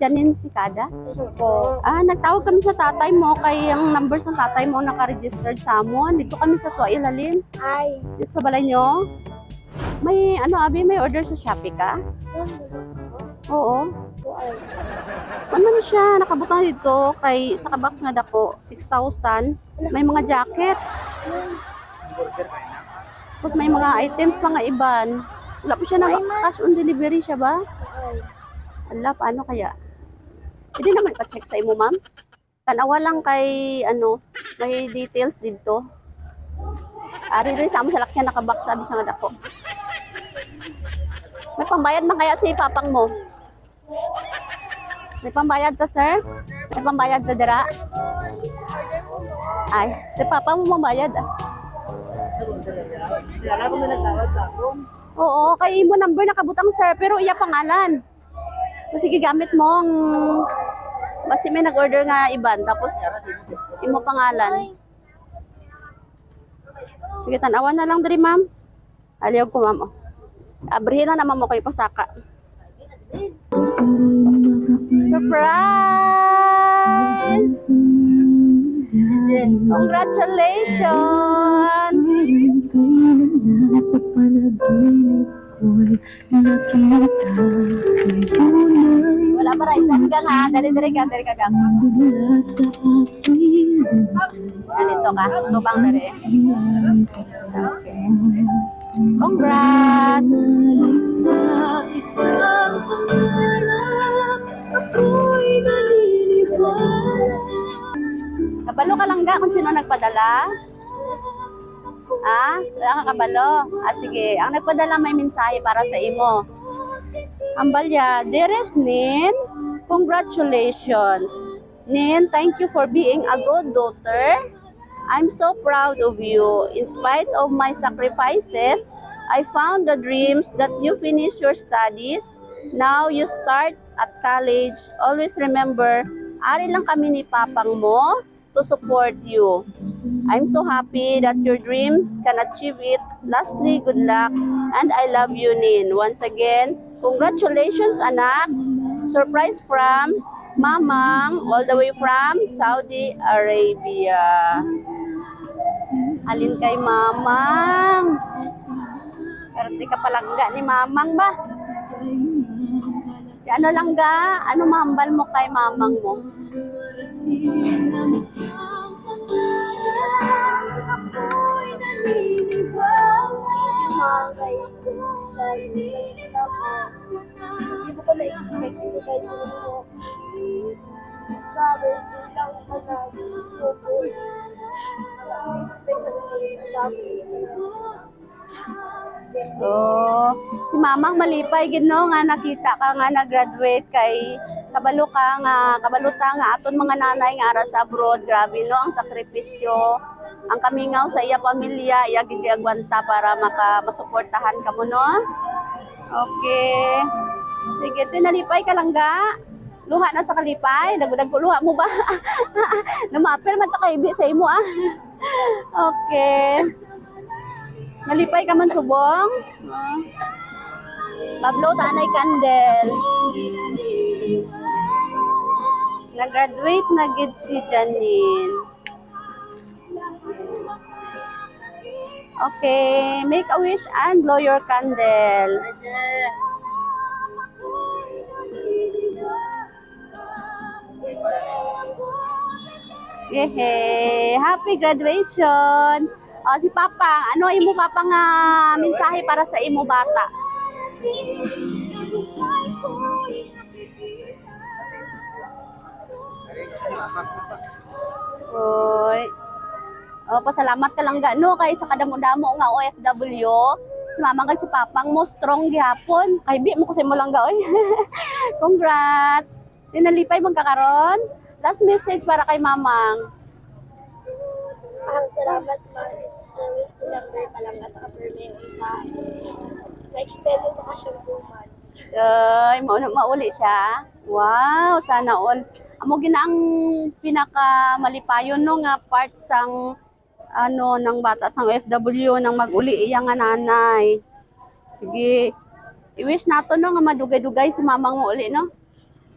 Janine Sikada? Yes po. Nagtawag kami sa tatay mo kay ang numbers ng tatay mo naka-registered sa amon. Dito kami sa Tua Ilalim. Ay. Dito sa balay nyo. May abi, may order sa Shopee ka? Oo. Ay. Ano na siya, nakabutang dito kay sa kabox nga dako, 6,000. May mga jacket. Tapos may mga items pa nga iban. Wala pa siya na cash on delivery siya ba? Ay. Ala, paano kaya? Hindi naman pa-check sa imo, ma'am. Tanawa lang kay, may details dito. Ari sa amo sa lakyan nakabox, sabi siya nga dako. May pambayad man kaya si papang mo? May pambayad ta, sir? May pambayad ta dira? Ay, si papa mo mambayad ah. Wala ko na nagtawag sa ako. Oo, kay mo number nakabutang, sir, pero iya pangalan. Sige, gamit mo ang basi may nag-order nga iban, tapos imo pangalan. Sige, tanawan na lang diri, ma'am. Aliw ko, ma'am. Abrihin na naman mo kayo pasaka. Surprise! Congratulations! Sa panaginip ko'y nakita tunay Wala pa rin. Dali ka nga. Dali ka gang. mula sa aking Ganito ka. Tubang dali. okay. Congrats! Bumalik sa isang pangarap, ako'y naniniwala. Kabalo ka lang ga kung sino nagpadala. Wala ka kabalo. Sige. Ang nagpadala may mensahe para sa imo. Ambalya, dearest Nin, congratulations. Nin, thank you for being a good daughter. I'm so proud of you. In spite of my sacrifices, I found the dreams that you finish your studies. Now you start at college. Always remember, ari lang kami ni papang mo to support you. I'm so happy that your dreams can achieve it. Lastly, good luck and I love you, Nin. Once again, congratulations, anak. Surprise from Mamang, all the way from Saudi Arabia. Alin kay Mamang? Karte ka palangga ni Mamang ba? Si ano lang ga? Ano mahambal mo kay Mamang mo? Ako'y naniniwala Magay. Sa inita ko. Hindi ko na-expect yun kahit yun mo. Sabi, yun lang ako na gusto ko. Expect na Si Mamang malipay gino nga nakita ka nga nag-graduate kay kabalo ta nga aton mga nanay nga ara sa abroad. Grabe no ang sakripisyo. Ang kamingaw sa iya pamilya, iya gid agwanta para masuportahan ka mo no. Okay. Sige, tinalipay ka lang ga. Luha na sa kalipay, dagdag ko luha mo ba? Namapel man ta kay ibi sa imo ah. Okay. Malipay ka man subong. Pablo Tanay Candel. Nag-graduate na gid si Janine. Okay, make a wish and blow your candle. Yehey! Happy graduation! Si Papa, ano imo Papa nga mensahe para sa imo bata? Oy. Pasalamat ka lang ga no kay sa kadamo-damo nga OFW. Si Mama kay si Papang mo strong gihapon. Kay bi mo ko sa imo lang ga oy. Congrats. Tinalipay magkakaron. Last message para kay Mamang. Salamat Maris. Service number pa lang at ka-permit ka. Na-extend mo ka siyang 2 months. Ay, mauli siya. Wow, sana all. Amo ginaang pinaka malipayon no nga part sang ng bata sang OFW nang maguli iya nga nanay. Sige. I-wish nato no nga madugay-dugay si Mamang mo uli no.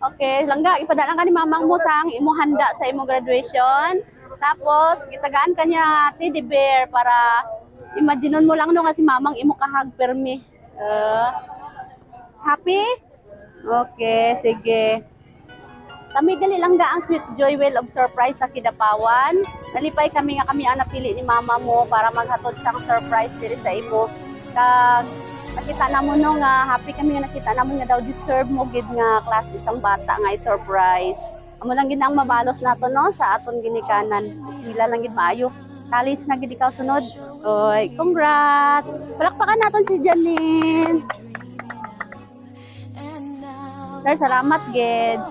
Okay, langga, ipadala ka ni mamang mo sa imo handa sa imo graduation. Tapos, gitagaan ka niya teddy bear para imaginon mo lang no nga si mamang imo kahag permi. Happy? Okay, sige. Kami dali lang ang Sweet Joy Well of Surprise sa Kidapawan. Nalipay kami nga kami ang napili ni mama mo para maghatod sang surprise diri sa imo. Kag nakita na mo no nga happy kami nga nakita na mo nga daw deserve mo gid nga klase isang bata nga surprise. Amo lang gid ang mabalos nato no sa aton ginikanan. Eskwela lang gid maayo. College na gid ikaw sunod. Oy, congrats. Palakpakan naton si Janine. Sir, salamat gid.